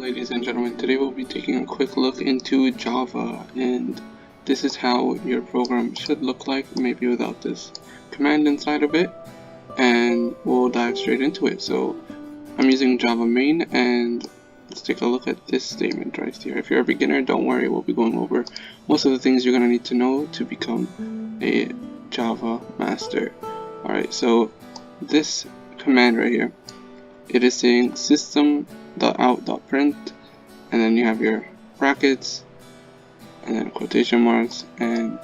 ladies and gentlemen, today we'll be taking a quick look into Java, and this is how your program should look like, maybe without this command inside of it, and we'll dive straight into it. So I'm using Java main, and let's take a look at this statement right here. If you're a beginner, don't worry, we'll be going over most of the things you're going to need to know to become a Java master. Alright, so this command right here, it is saying system.out.print, and then you have your brackets, and then quotation marks, and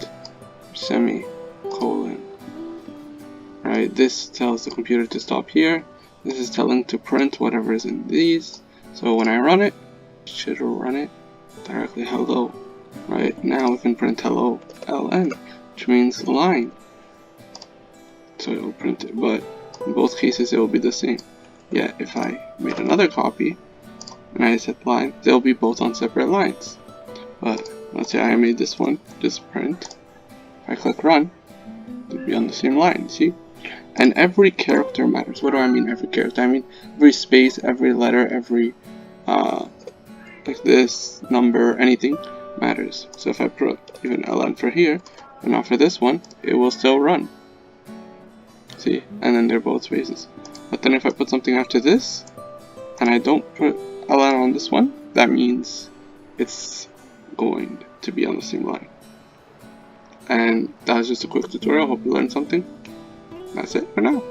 semicolon. Right, this tells the computer to stop here. This is telling to print whatever is in these. So when I run it, it should run it directly hello. Right, now we can print hello ln, which means line. So it will print it, but in both cases it will be the same. Yet if I made another copy and I set line, they'll be both on separate lines. But let's say I made this one just print. If I click run, it'll be on the same line, see? And every character matters. What do I mean every character? I mean every space, every letter, every like this, number, anything matters. So if I put even ln for here, and not for this one, it will still run. See? And then they're both spaces. But then if I put something after this, and I don't put ln on this one, that means it's going to be on the same line. And that was just a quick tutorial. Hope you learned something. That's it for now.